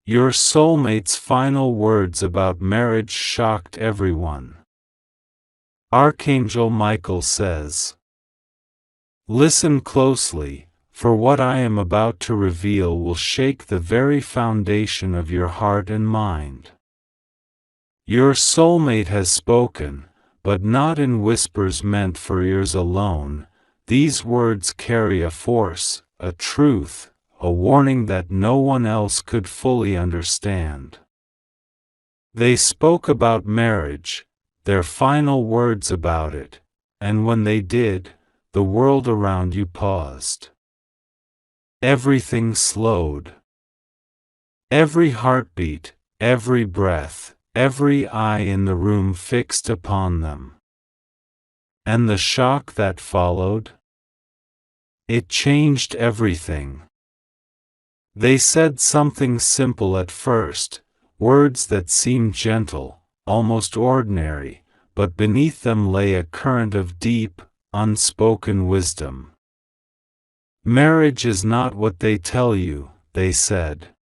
Your soulmate's final words about marriage shocked everyone. Archangel Michael says, "Listen closely, for what I am about to reveal will shake the very foundation of your heart and mind. Your soulmate has spoken, but not in whispers meant for ears alone. These words carry a force, a truth, a warning that no one else could fully understand. They spoke about marriage, their final words about it, and when they did, the world around you paused. Everything slowed. Every heartbeat, every breath, every eye in the room fixed upon them. And the shock that followed? It changed everything. They said something simple at first, words that seemed gentle, almost ordinary, but beneath them lay a current of deep, unspoken wisdom. Marriage is not what they tell you, they said.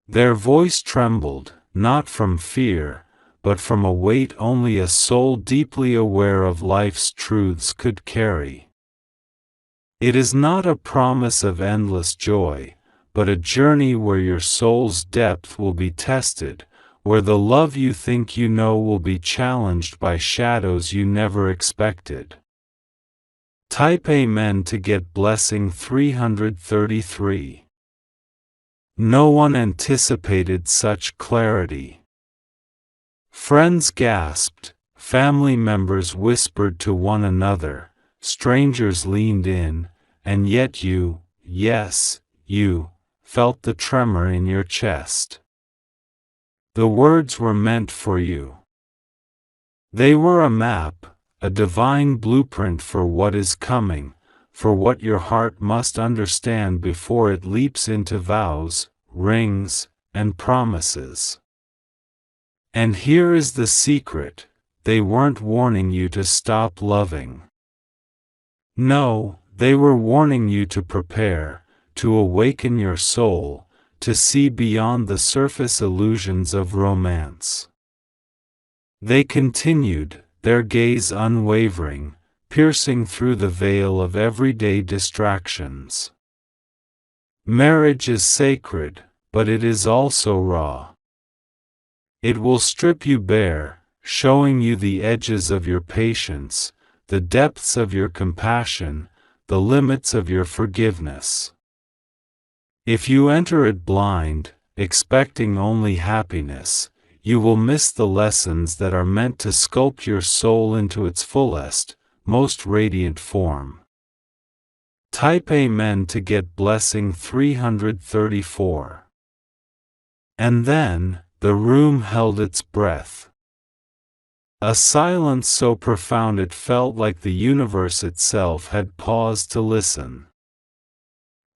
Their voice trembled, not from fear, but from a weight only a soul deeply aware of life's truths could carry. It is not a promise of endless joy, but a journey where your soul's depth will be tested, where the love you think you know will be challenged by shadows you never expected. Type Amen to get blessing 333. No one anticipated such clarity. Friends gasped, family members whispered to one another, strangers leaned in, and yet you, yes, you, felt the tremor in your chest. The words were meant for you. They were a map, a divine blueprint for what is coming, for what your heart must understand before it leaps into vows, rings, and promises. And here is the secret: they weren't warning you to stop loving. No, they were warning you to prepare, to awaken your soul, to see beyond the surface illusions of romance. They continued, their gaze unwavering, piercing through the veil of everyday distractions. Marriage is sacred, but it is also raw. It will strip you bare, showing you the edges of your patience, the depths of your compassion, the limits of your forgiveness. If you enter it blind, expecting only happiness, you will miss the lessons that are meant to sculpt your soul into its fullest, most radiant form. Type Amen to get blessing 334. And then, the room held its breath. A silence so profound it felt like the universe itself had paused to listen.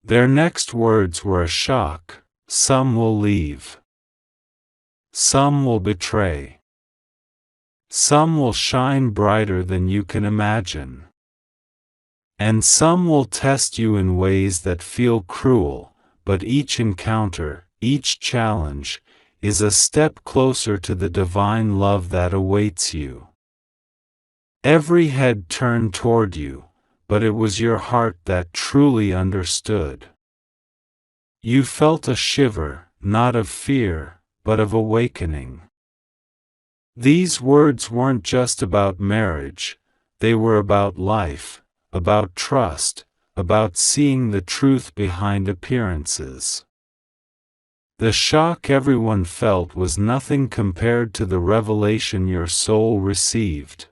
Their next words were a shock: some will leave. Some will betray. Some will shine brighter than you can imagine. And some will test you in ways that feel cruel, but each encounter, each challenge, is a step closer to the divine love that awaits you. Every head turned toward you, but it was your heart that truly understood. You felt a shiver, not of fear, but of awakening. These words weren't just about marriage, they were about life, about trust, about seeing the truth behind appearances. The shock everyone felt was nothing compared to the revelation your soul received.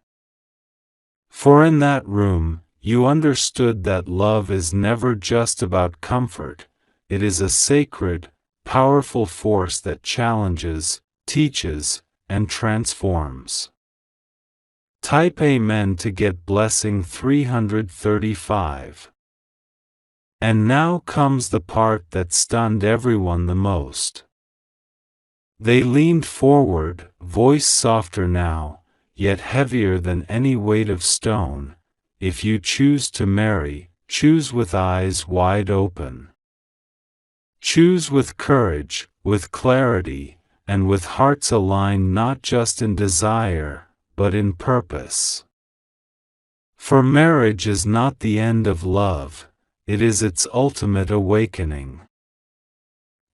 For in that room, you understood that love is never just about comfort, it is a sacred, powerful force that challenges, teaches, and transforms. Type Amen to get blessing 335. And now comes the part that stunned everyone the most. They leaned forward, voice softer now, yet heavier than any weight of stone. If you choose to marry, choose with eyes wide open. Choose with courage, with clarity, and with hearts aligned not just in desire, but in purpose. For marriage is not the end of love, it is its ultimate awakening.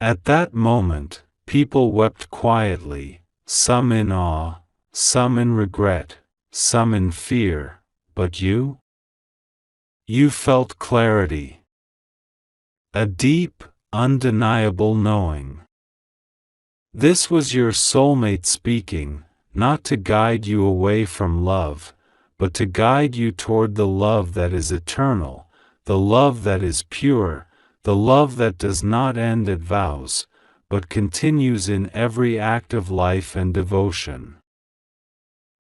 At that moment, people wept quietly, some in awe, some in regret, some in fear, but you? You felt clarity. A deep, undeniable knowing. This was your soulmate speaking, not to guide you away from love, but to guide you toward the love that is eternal, the love that is pure, the love that does not end at vows, but continues in every act of life and devotion.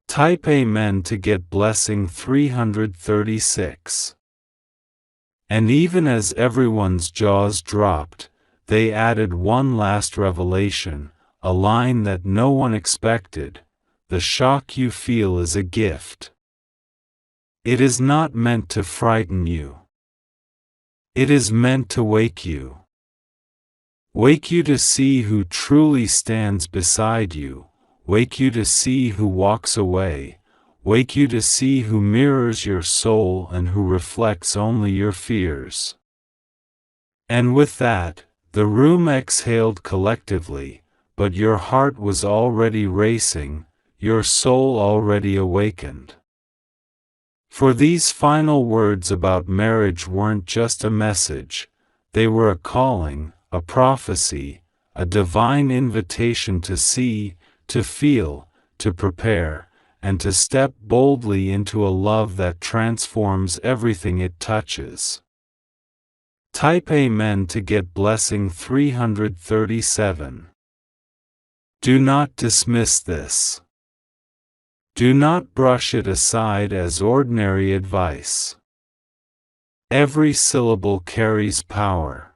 Type Amen to get blessing 336. And even as everyone's jaws dropped, they added one last revelation, a line that no one expected: the shock you feel is a gift. It is not meant to frighten you. It is meant to wake you. Wake you to see who truly stands beside you, wake you to see who walks away, wake you to see who mirrors your soul and who reflects only your fears. And with that, the room exhaled collectively, but your heart was already racing, your soul already awakened. For these final words about marriage weren't just a message, they were a calling, a prophecy, a divine invitation to see, to feel, to prepare, and to step boldly into a love that transforms everything it touches. Type Amen to get blessing 337. Do not dismiss this. Do not brush it aside as ordinary advice. Every syllable carries power.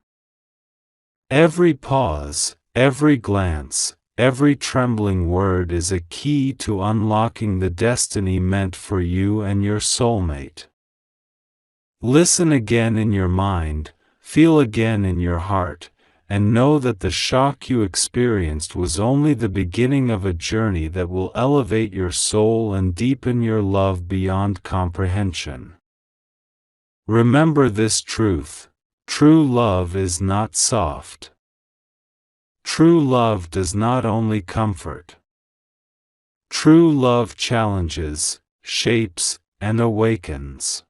Every pause, every glance, every trembling word is a key to unlocking the destiny meant for you and your soulmate. Listen again in your mind, feel again in your heart, and know that the shock you experienced was only the beginning of a journey that will elevate your soul and deepen your love beyond comprehension. Remember this truth: true love is not soft. True love does not only comfort. True love challenges, shapes, and awakens.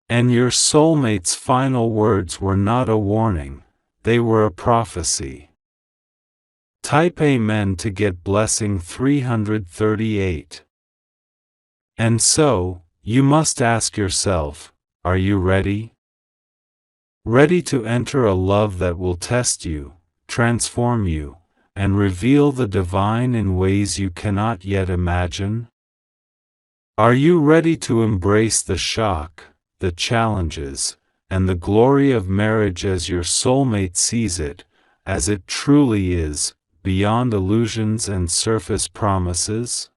And your soulmate's final words were not a warning, they were a prophecy. Type Amen to get blessing 338. And so, you must ask yourself, are you ready? Ready to enter a love that will test you, transform you, and reveal the divine in ways you cannot yet imagine? Are you ready to embrace the shock, the challenges, and the glory of marriage as your soulmate sees it, as it truly is, beyond illusions and surface promises?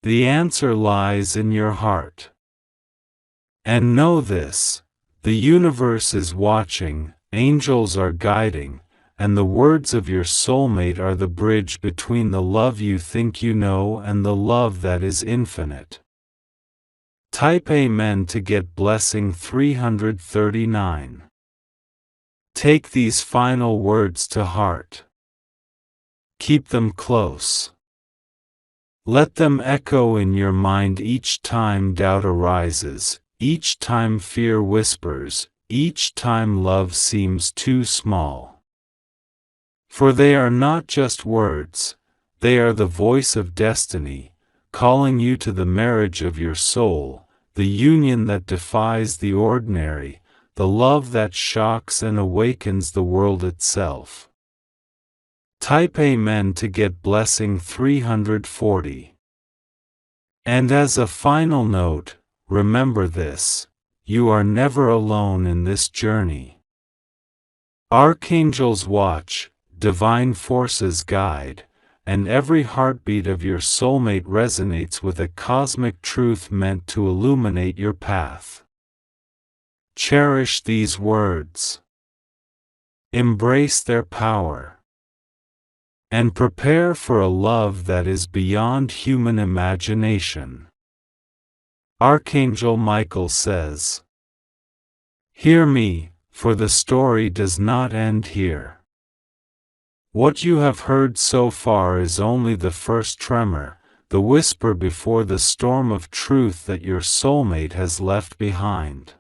The answer lies in your heart. And know this: the universe is watching, angels are guiding, and the words of your soulmate are the bridge between the love you think you know and the love that is infinite. Type Amen to get blessing 339. Take these final words to heart. Keep them close. Let them echo in your mind each time doubt arises, each time fear whispers, each time love seems too small. For they are not just words, they are the voice of destiny, calling you to the marriage of your soul, the union that defies the ordinary, the love that shocks and awakens the world itself. Type Amen to get blessing 340. And as a final note, remember this: you are never alone in this journey. Archangels watch, divine forces guide, and every heartbeat of your soulmate resonates with a cosmic truth meant to illuminate your path. Cherish these words. Embrace their power. And prepare for a love that is beyond human imagination. Archangel Michael says, "Hear me, for the story does not end here. What you have heard so far is only the first tremor, the whisper before the storm of truth that your soulmate has left behind."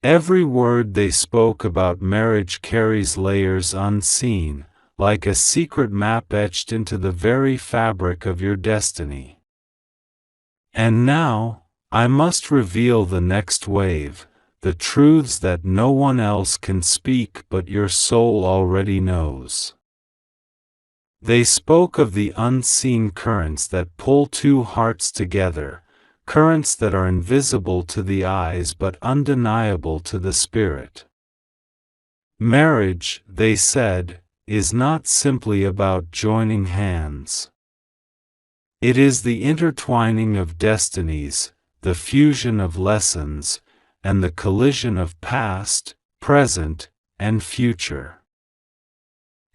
Every word they spoke about marriage carries layers unseen, like a secret map etched into the very fabric of your destiny. And now, I must reveal the next wave, the truths that no one else can speak but your soul already knows. They spoke of the unseen currents that pull two hearts together, currents that are invisible to the eyes but undeniable to the spirit. Marriage, they said, is not simply about joining hands. It is the intertwining of destinies, the fusion of lessons, and the collision of past, present, and future.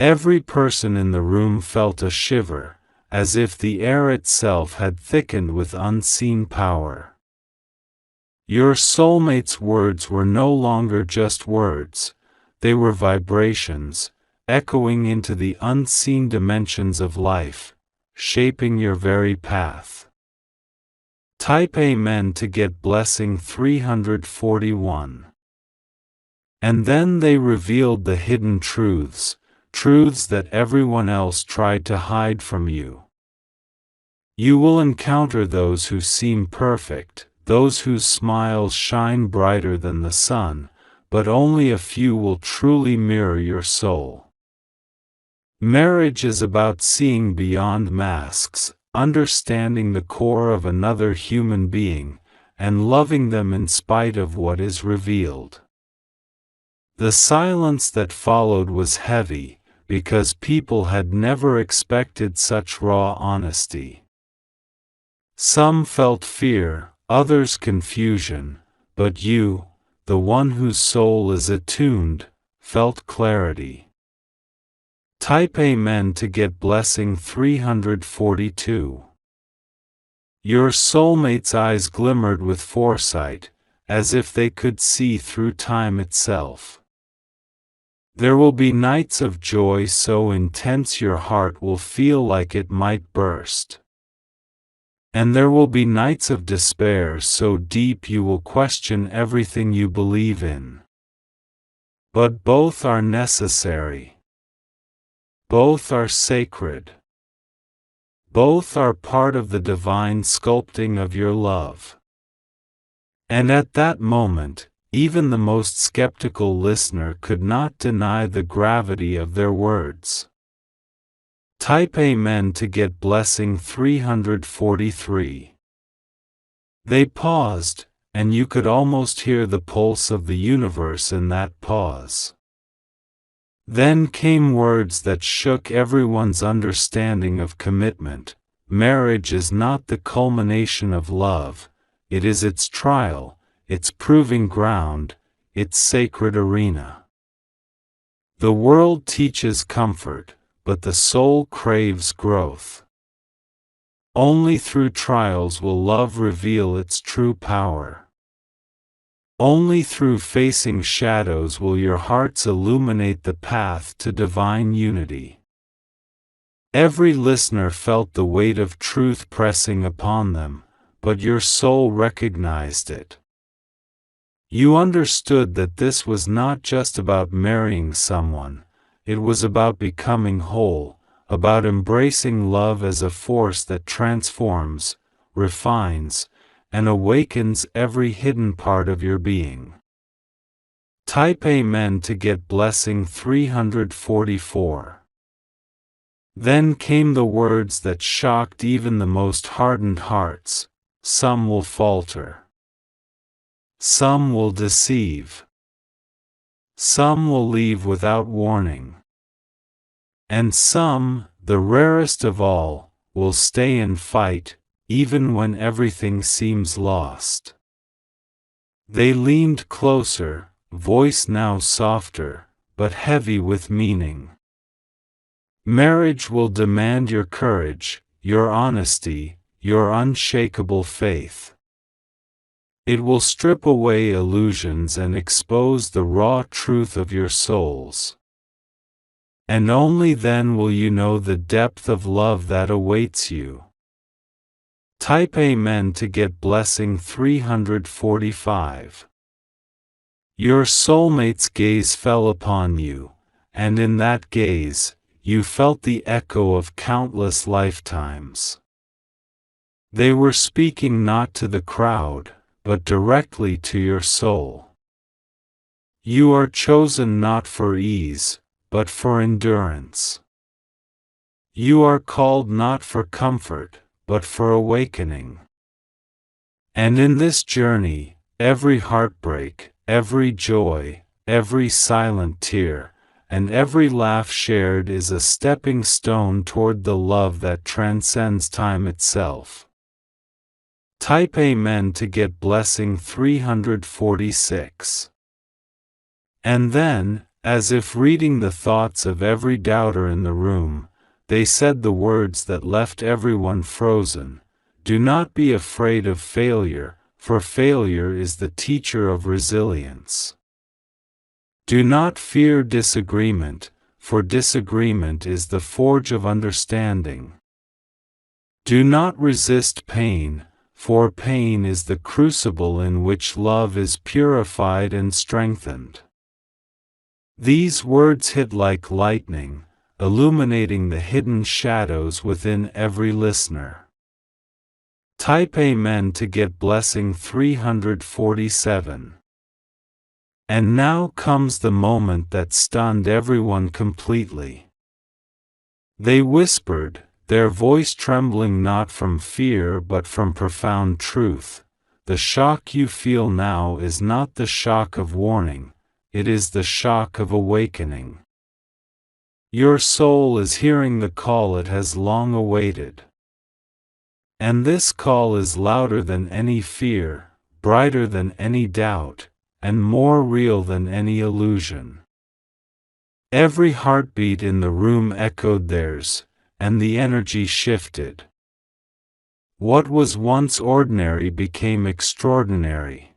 Every person in the room felt a shiver, as if the air itself had thickened with unseen power. Your soulmate's words were no longer just words, they were vibrations, echoing into the unseen dimensions of life, shaping your very path. Type Amen to get blessing 341. And then they revealed the hidden truths, truths that everyone else tried to hide from you. You will encounter those who seem perfect, those whose smiles shine brighter than the sun, but only a few will truly mirror your soul. Marriage is about seeing beyond masks, understanding the core of another human being, and loving them in spite of what is revealed. The silence that followed was heavy, because people had never expected such raw honesty. Some felt fear, others confusion, but you, the one whose soul is attuned, felt clarity. Type Amen to get blessing 342. Your soulmate's eyes glimmered with foresight, as if they could see through time itself. There will be nights of joy so intense your heart will feel like it might burst. And there will be nights of despair so deep you will question everything you believe in. But both are necessary. Both are sacred. Both are part of the divine sculpting of your love. And at that moment, even the most skeptical listener could not deny the gravity of their words. Type Amen to get blessing 343. They paused, and you could almost hear the pulse of the universe in that pause. Then came words that shook everyone's understanding of commitment. Marriage is not the culmination of love, it is its trial, its proving ground, its sacred arena. The world teaches comfort, but the soul craves growth. Only through trials will love reveal its true power. Only through facing shadows will your hearts illuminate the path to divine unity. Every listener felt the weight of truth pressing upon them, but your soul recognized it. You understood that this was not just about marrying someone, it was about becoming whole, about embracing love as a force that transforms, refines, and awakens every hidden part of your being. Type Amen to get blessing 344. Then came the words that shocked even the most hardened hearts: some will falter. Some will deceive. Some will leave without warning. And some, the rarest of all, will stay and fight, even when everything seems lost. They leaned closer, voice now softer, but heavy with meaning. Marriage will demand your courage, your honesty, your unshakable faith. It will strip away illusions and expose the raw truth of your souls. And only then will you know the depth of love that awaits you. Type Amen to get blessing 345. Your soulmate's gaze fell upon you, and in that gaze, you felt the echo of countless lifetimes. They were speaking not to the crowd, but directly to your soul. You are chosen not for ease, but for endurance. You are called not for comfort, but for awakening. And in this journey, every heartbreak, every joy, every silent tear, and every laugh shared is a stepping stone toward the love that transcends time itself. Type Amen to get blessing 346. And then, as if reading the thoughts of every doubter in the room, they said the words that left everyone frozen: do not be afraid of failure, for failure is the teacher of resilience. Do not fear disagreement, for disagreement is the forge of understanding. Do not resist pain, for pain is the crucible in which love is purified and strengthened. These words hit like lightning, illuminating the hidden shadows within every listener. Type Amen to get blessing 347. And now comes the moment that stunned everyone completely. They whispered, their voice trembling not from fear but from profound truth: the shock you feel now is not the shock of warning, it is the shock of awakening. Your soul is hearing the call it has long awaited. And this call is louder than any fear, brighter than any doubt, and more real than any illusion. Every heartbeat in the room echoed theirs, and the energy shifted. What was once ordinary became extraordinary.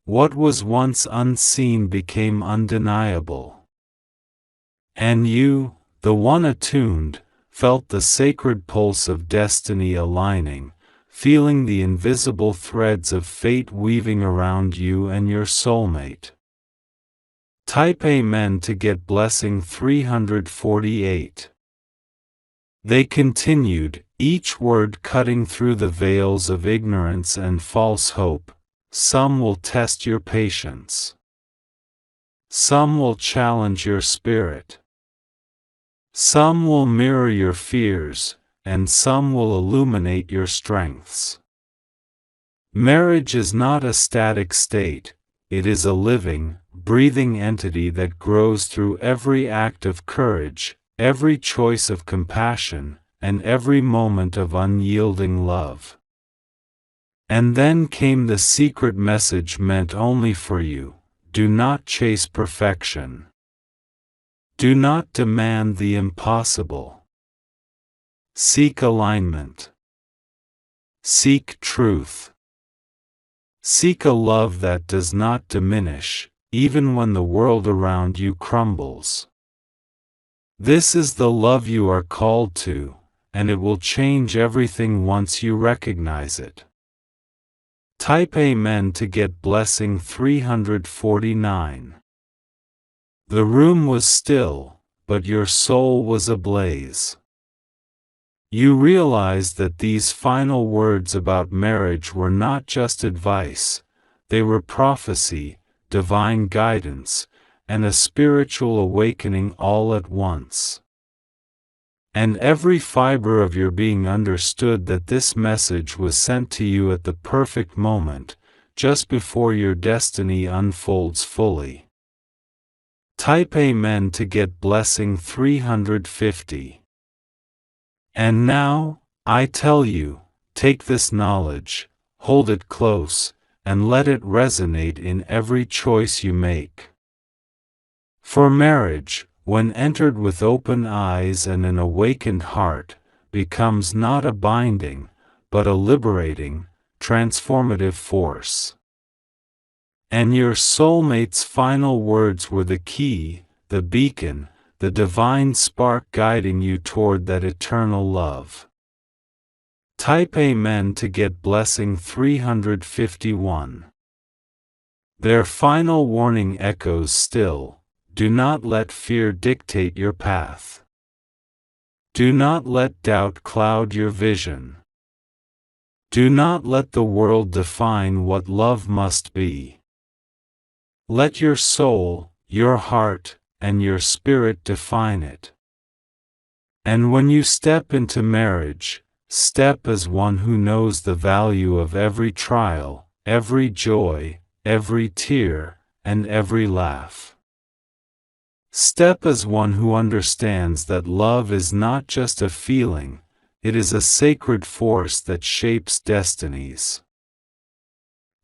What was once unseen became undeniable. And you, the one attuned, felt the sacred pulse of destiny aligning, feeling the invisible threads of fate weaving around you and your soulmate. Type Amen to get blessing 348. They continued, each word cutting through the veils of ignorance and false hope. Some will test your patience. Some will challenge your spirit. Some will mirror your fears, and some will illuminate your strengths. Marriage is not a static state, it is a living, breathing entity that grows through every act of courage, every choice of compassion, and every moment of unyielding love. And then came the secret message meant only for you: do not chase perfection. Do not demand the impossible. Seek alignment. Seek truth. Seek a love that does not diminish, even when the world around you crumbles. This is the love you are called to, and it will change everything once you recognize it. Type Amen to get blessing 349. The room was still, but your soul was ablaze. You realized that these final words about marriage were not just advice, they were prophecy, divine guidance, and a spiritual awakening all at once. And every fiber of your being understood that this message was sent to you at the perfect moment, just before your destiny unfolds fully. Type Amen to get blessing 350. And now, I tell you, take this knowledge, hold it close, and let it resonate in every choice you make. For marriage, when entered with open eyes and an awakened heart, becomes not a binding, but a liberating, transformative force. And your soulmate's final words were the key, the beacon, the divine spark guiding you toward that eternal love. Type Amen to get blessing 351. Their final warning echoes still: do not let fear dictate your path. Do not let doubt cloud your vision. Do not let the world define what love must be. Let your soul, your heart, and your spirit define it. And when you step into marriage, step as one who knows the value of every trial, every joy, every tear, and every laugh. Step as one who understands that love is not just a feeling, it is a sacred force that shapes destinies.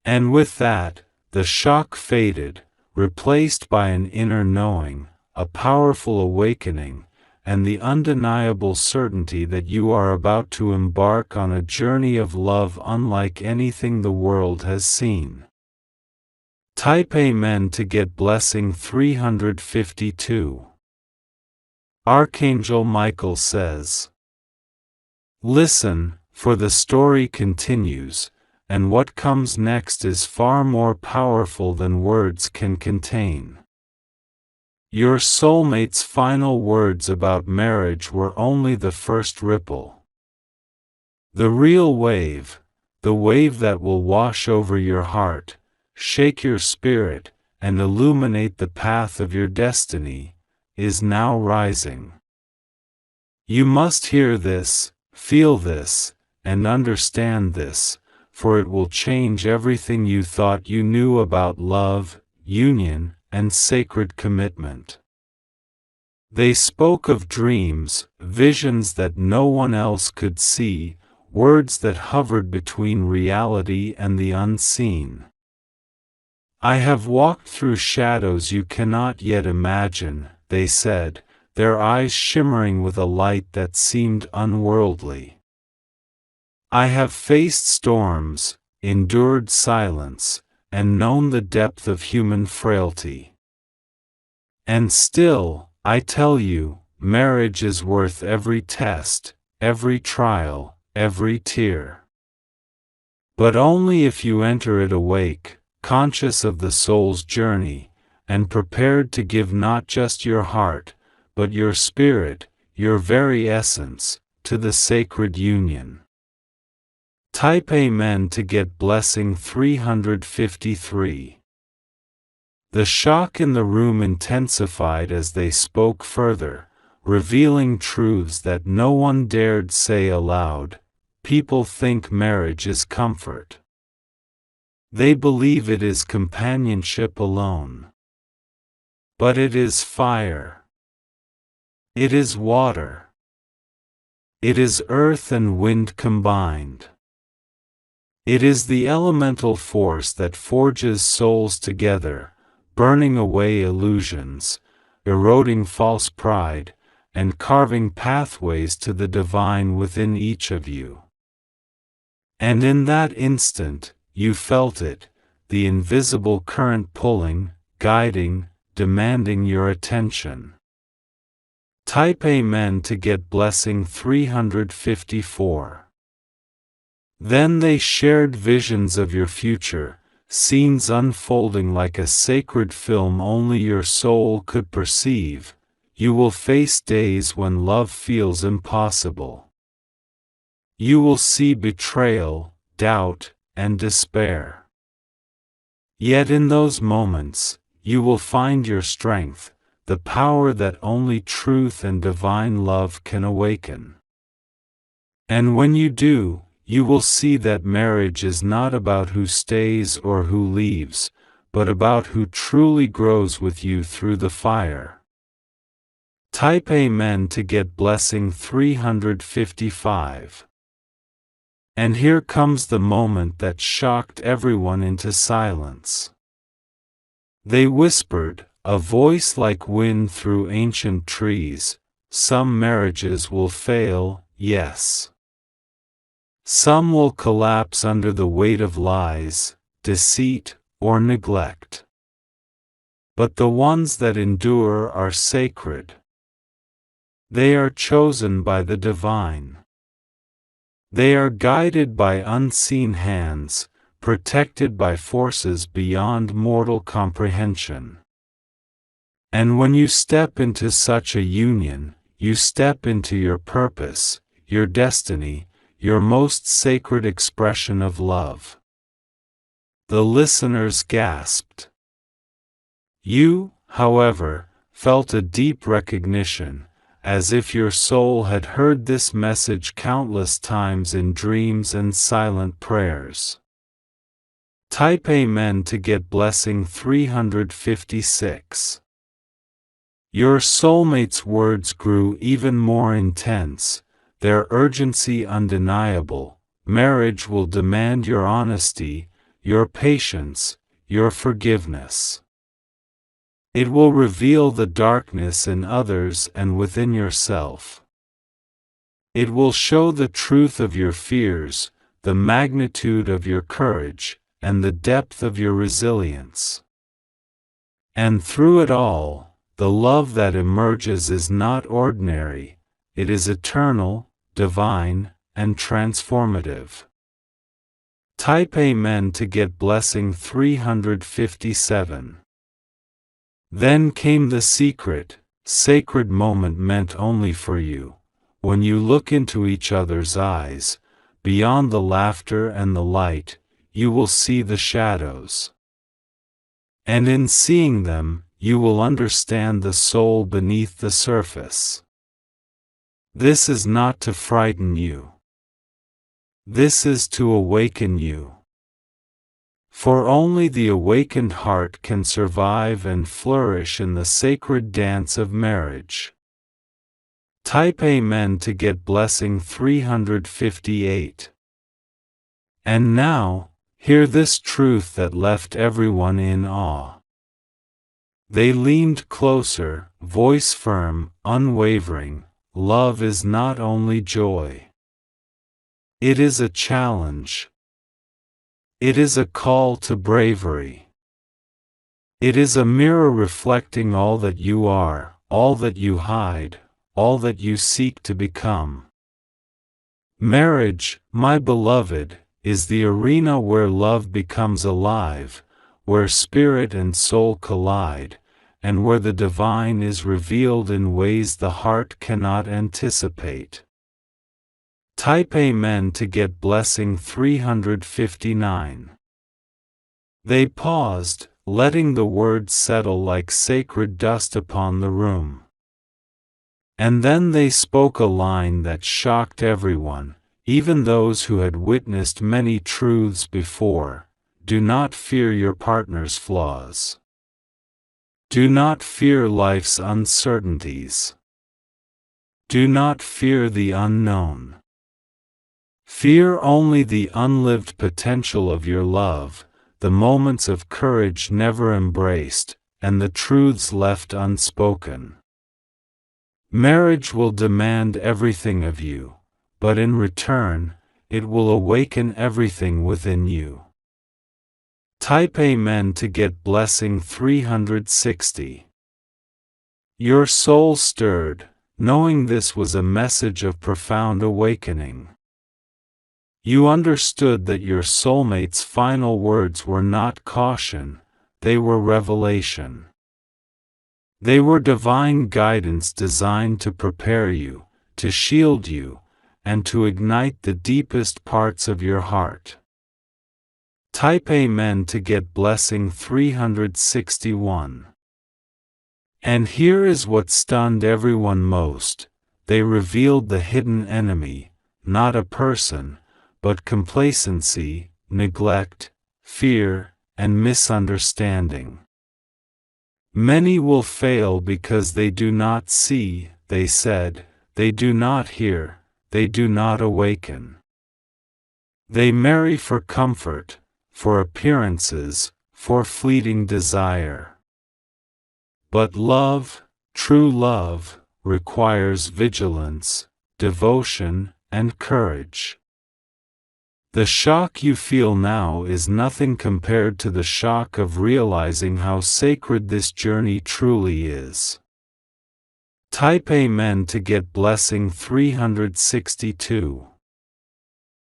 And with that, the shock faded, replaced by an inner knowing, a powerful awakening, and the undeniable certainty that you are about to embark on a journey of love unlike anything the world has seen. Type Amen to get blessing 352. Archangel Michael says, "Listen, for the story continues, and what comes next is far more powerful than words can contain." Your soulmate's final words about marriage were only the first ripple. The real wave, the wave that will wash over your heart, shake your spirit, and illuminate the path of your destiny, is now rising. You must hear this, feel this, and understand this, for it will change everything you thought you knew about love, union, and sacred commitment. They spoke of dreams, visions that no one else could see, words that hovered between reality and the unseen. "I have walked through shadows you cannot yet imagine," they said, their eyes shimmering with a light that seemed unworldly. "I have faced storms, endured silence, and known the depth of human frailty. And still, I tell you, marriage is worth every test, every trial, every tear. But only if you enter it awake, conscious of the soul's journey, and prepared to give not just your heart, but your spirit, your very essence, to the sacred union." Type Amen to get blessing 353. The shock in the room intensified as they spoke further, revealing truths that no one dared say aloud. People think marriage is comfort. They believe it is companionship alone. But it is fire. It is water. It is earth and wind combined. It is the elemental force that forges souls together, burning away illusions, eroding false pride, and carving pathways to the divine within each of you. And in that instant, you felt it, the invisible current pulling, guiding, demanding your attention. Type Amen to get blessing 354. Then they shared visions of your future, scenes unfolding like a sacred film only your soul could perceive. You will face days when love feels impossible. You will see betrayal, doubt, and despair. Yet in those moments, you will find your strength, the power that only truth and divine love can awaken. And when you do, you will see that marriage is not about who stays or who leaves, but about who truly grows with you through the fire. Type Amen to get blessing 355. And here comes the moment that shocked everyone into silence. They whispered, a voice like wind through ancient trees. Some marriages will fail, yes. Some will collapse under the weight of lies, deceit, or neglect. But the ones that endure are sacred. They are chosen by the divine. They are guided by unseen hands, protected by forces beyond mortal comprehension. And when you step into such a union, you step into your purpose, your destiny, your most sacred expression of love. The listeners gasped. You, however, felt a deep recognition, as if your soul had heard this message countless times in dreams and silent prayers. Type Amen to get blessing 356. Your soulmate's words grew even more intense, their urgency undeniable. Marriage will demand your honesty, your patience, your forgiveness. It will reveal the darkness in others and within yourself. It will show the truth of your fears, the magnitude of your courage, and the depth of your resilience. And through it all, the love that emerges is not ordinary, it is eternal, divine, and transformative. Type Amen to get blessing 357. Then came the secret, sacred moment meant only for you. When you look into each other's eyes, beyond the laughter and the light, you will see the shadows. And in seeing them, you will understand the soul beneath the surface. This is not to frighten you. This is to awaken you. For only the awakened heart can survive and flourish in the sacred dance of marriage. Type Amen to get blessing 358. And now, hear this truth that left everyone in awe. They leaned closer, voice firm, unwavering. Love is not only joy. It is a challenge. It is a call to bravery. It is a mirror reflecting all that you are, all that you hide, all that you seek to become. Marriage, my beloved, is the arena where love becomes alive, where spirit and soul collide, and where the divine is revealed in ways the heart cannot anticipate. Type Amen to get blessing 359. They paused, letting the words settle like sacred dust upon the room. And then they spoke a line that shocked everyone, even those who had witnessed many truths before. Do not fear your partner's flaws. Do not fear life's uncertainties. Do not fear the unknown. Fear only the unlived potential of your love, the moments of courage never embraced, and the truths left unspoken. Marriage will demand everything of you, but in return, it will awaken everything within you. Type Amen to get blessing 360. Your soul stirred, knowing this was a message of profound awakening. You understood that your soulmate's final words were not caution, they were revelation. They were divine guidance designed to prepare you, to shield you, and to ignite the deepest parts of your heart. Type Amen to get blessing 361. And here is what stunned everyone most. They revealed the hidden enemy, not a person, but complacency, neglect, fear, and misunderstanding. Many will fail because they do not see, they said, they do not hear, they do not awaken. They marry for comfort, for appearances, for fleeting desire. But love, true love, requires vigilance, devotion, and courage. The shock you feel now is nothing compared to the shock of realizing how sacred this journey truly is. Type Amen to get blessing 362.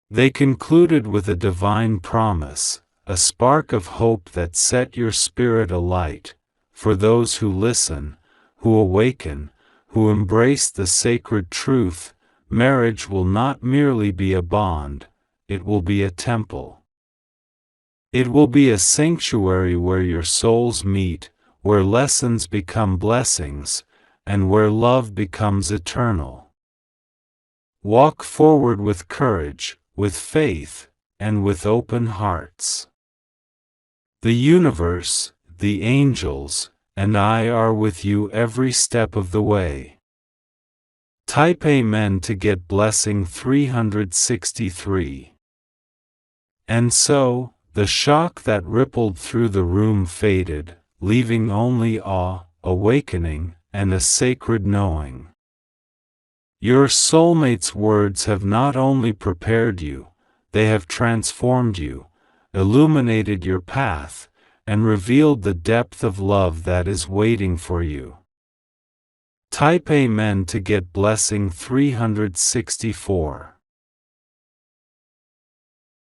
They concluded with a divine promise, a spark of hope that set your spirit alight. For those who listen, who awaken, who embrace the sacred truth, marriage will not merely be a bond, it will be a temple. It will be a sanctuary where your souls meet, where lessons become blessings, and where love becomes eternal. Walk forward with courage, with faith, and with open hearts. The universe, the angels, and I are with you every step of the way. Type Amen to get blessing 363. And so, the shock that rippled through the room faded, leaving only awe, awakening, and a sacred knowing. Your soulmate's words have not only prepared you, they have transformed you, illuminated your path, and revealed the depth of love that is waiting for you. Type Amen to get blessing 364.